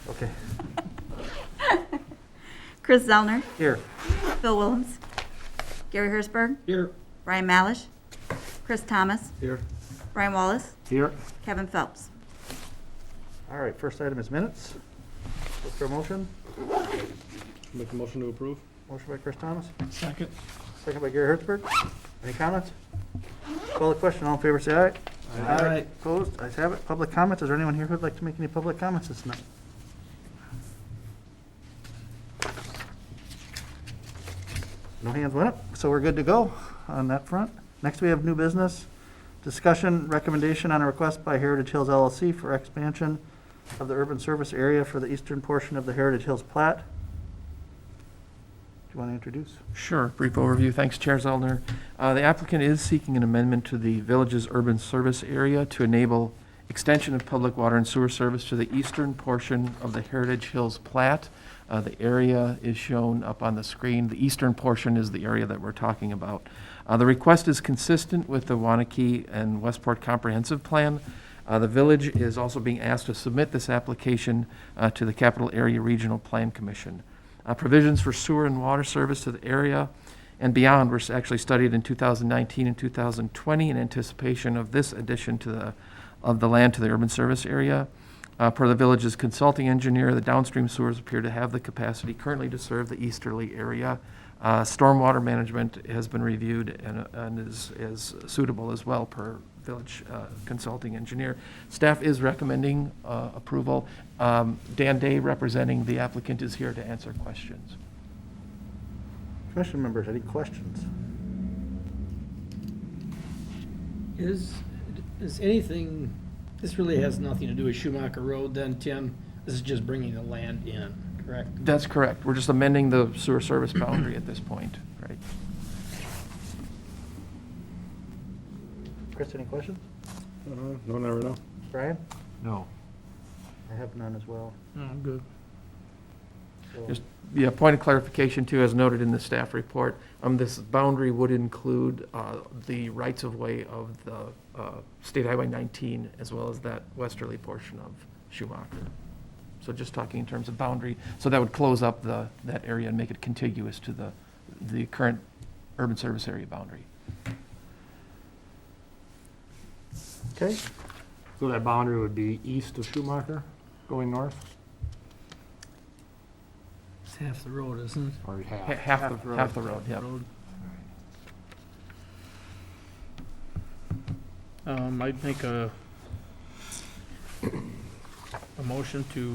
Okay. Chris Zellner, Here. Phil Willems, Gary Hirschberg, Here. Brian Malish, Chris Thomas, Here. Brian Wallace, Here. Kevin Phelps. All right, first item is minutes. Look for a motion. Make a motion to approve. Motion by Chris Thomas, Second. second by Gary Hertzberg. Any comments? Call the question. All in favor, say aye. Aye. Opposed? Ayes have it. Public comments. Is there anyone here who'd like to make any public comments this night? No hands went up, so we're good to go on that front. Next, we have new business. Discussion, recommendation on a request by Heritage Hills LLC for expansion of the urban service area for the eastern portion of the Heritage Hills Platte. Do you want to introduce? Sure, brief overview. Thanks, Chair Zellner. The applicant is seeking an amendment to the village's urban service area to enable extension of public water and sewer service to the eastern portion of the Heritage Hills Platte. The area is shown up on the screen. The eastern portion is the area that we're talking about. The request is consistent with the Waunakee and Westport Comprehensive Plan. The village is also being asked to submit this application to the Capital Area Regional Plan Commission. Provisions for sewer and water service to the area and beyond were actually studied in 2019 and 2020 in anticipation of this addition to the land to the urban service area. Per the village's consulting engineer, the downstream sewers appear to have the capacity currently to serve the easterly area. Stormwater management has been reviewed and is suitable as well per village consulting engineer. Staff is recommending approval. Dan Day, representing the applicant, is here to answer questions. Commission members, any questions? Is anything, this really has nothing to do with Schumacher Road then, Tim? This is just bringing the land in, correct? That's correct. We're just amending the sewer service boundary at this point, right? Chris, any questions? No, never know. Brian? No. I have none as well. Oh, good. So- Just, yeah, point of clarification too, as noted in the staff report, this boundary would include the rights-of-way of the State Highway 19 as well as that westerly portion of Schumacher. So just talking in terms of boundary, so that would close up that area and make it contiguous to the current urban service area boundary. Okay, So that boundary would be east of Schumacher, going north, It's half the road, isn't it? or half? Half the road, yeah. I'd make a motion to,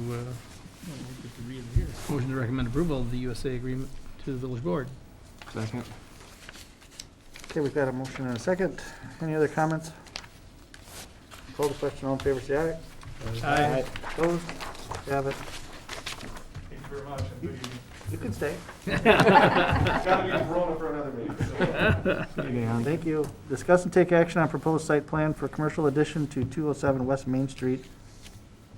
motion to recommend approval of the USA agreement to the village board. Second. okay, we've got a motion and a second. Any other comments? Call the question. All in favor, say aye. Aye. Opposed? Have it. Thank you very much, and good evening. You can stay. Gotta be in Verona for another meeting, so. Thank you. Discuss and take action on proposed site plan for commercial addition to 207 West Main Street.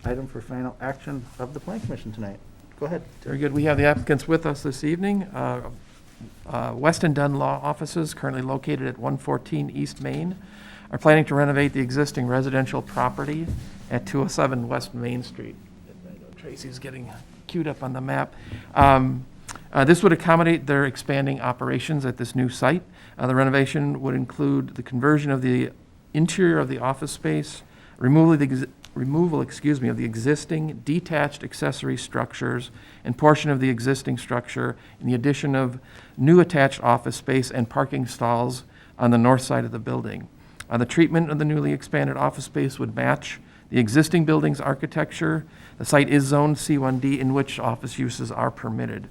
Item for final action of the Plan Commission tonight. Go ahead. Very good. We have the applicants with us this evening. West and Dunn Law Offices, currently located at 114 East Main, are planning to renovate the existing residential property at 207 West Main Street. I know Tracy's getting queued up on the map. This would accommodate their expanding operations at this new site. The renovation would include the conversion of the interior of the office space, removal, of the existing detached accessory structures and portion of the existing structure, and the addition of new attached office space and parking stalls on the north side of the building. The treatment of the newly expanded office space would match the existing building's architecture. The site is zoned C1D, in which office uses are permitted.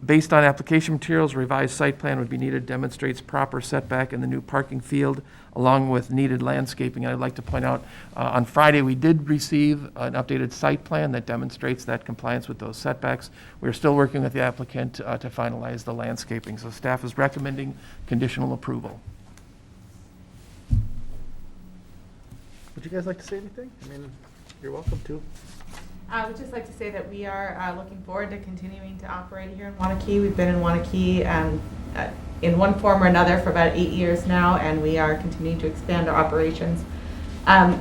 Based on application materials, a revised site plan would be needed, demonstrates proper setback in the new parking field, along with needed landscaping. I'd like to point out, on Friday, we did receive an updated site plan that demonstrates that compliance with those setbacks. We're still working with the applicant to finalize the landscaping, so staff is recommending conditional approval. Would you guys like to say anything? I mean, you're welcome to. I would just like to say that we are looking forward to continuing to operate here in Waunakee. We've been in Waunakee in one form or another for about 8 years now, and we are continuing to expand our operations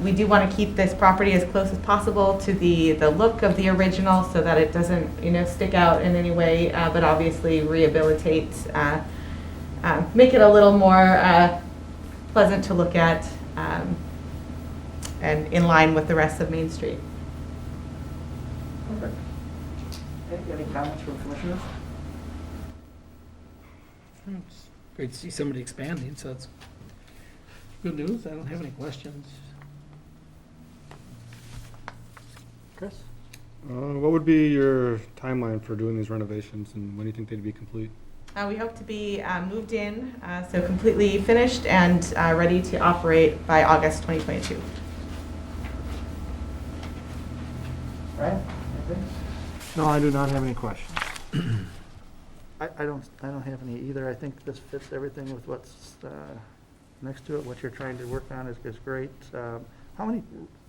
We do want to keep this property as close as possible to the look of the original so that it doesn't, stick out in any way, but obviously rehabilitate, make it a little more pleasant to look at, and in line with the rest of Main Street. Perfect. Any comments from commissioners? It's great to see somebody expanding, so that's good news. I don't have any questions. Chris? What would be your timeline for doing these renovations, and when do you think they'd be complete? We hope to be moved in, so completely finished and ready to operate by August 2022. Ryan? Anything? No, I do not have any questions. I don't have any either. I think this fits everything with what's next to it. What you're trying to work on is great. How many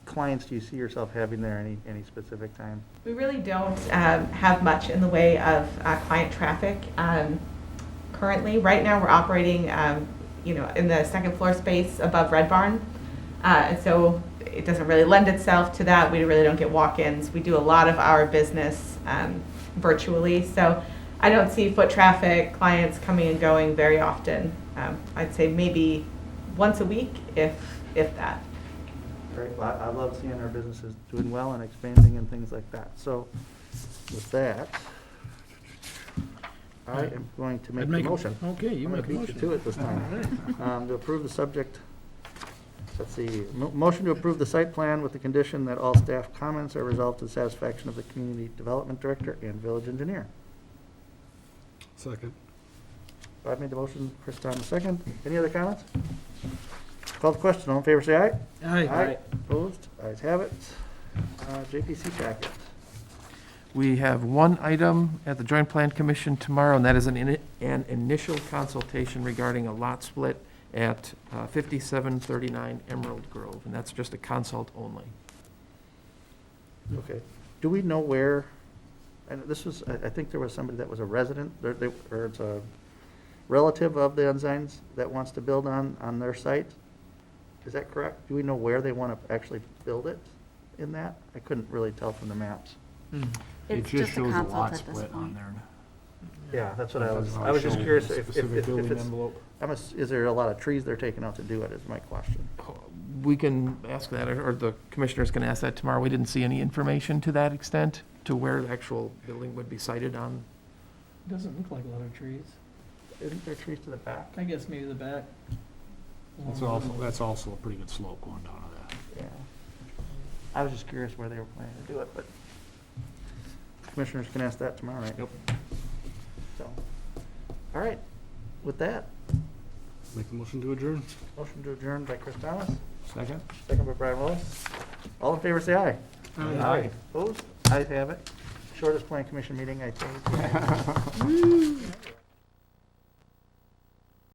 clients do you see yourself having there any specific time? We really don't have much in the way of client traffic currently. Right now, we're operating, in the second floor space above Red Barn, and so it doesn't really lend itself to that. We really don't get walk-ins. We do a lot of our business virtually, so I don't see foot traffic, clients coming and going very often. I'd say maybe once a week, if that. Great. Well, I love seeing our businesses doing well and expanding and things like that. So with that, I am going to make the motion. Okay, you I'm make going a to beat motion. you to it this time. To approve the subject, let's see, motion to approve the site plan with the condition that all staff comments are resolved to the satisfaction of the community development director and village engineer. Second. Bob made the motion, Chris Thomas second. Any other comments? Call the question. All in favor, say aye. Aye. Opposed? Ayes have it. JPC packet. We have one item at the Joint Plan Commission tomorrow, and that is an initial consultation regarding a lot split at 5739 Emerald Grove, and that's just a consult only. Okay. Do we know where, and this was, I think there was somebody that was a resident, or it's a relative of the Ensigns that wants to build on their site? Is that correct? Do we know where they want to actually build it in that? I couldn't really tell from the maps. It It's just just a shows a consult lot at this split on point. there. Yeah, that's what I Doesn't was just show curious if specific building it's, envelope. is there a lot of trees they're taking out to do it, is my question. We can ask that, or the commissioners can ask that tomorrow. We didn't see any information to that extent, to where the actual building would be sited on. Doesn't look like a lot of trees. Isn't there trees to the back? I guess maybe the back. That's also a pretty good slope going down to that. Yeah. I was just curious where they were planning to do it, but commissioners can ask that tomorrow night. Yep. So, all right, with that, Make the motion to adjourn. motion to adjourn by Chris Thomas, Second? second by Brian Willis. All in favor, say aye. Aye. Opposed? Ayes have it. Shortest plan commission meeting, I think.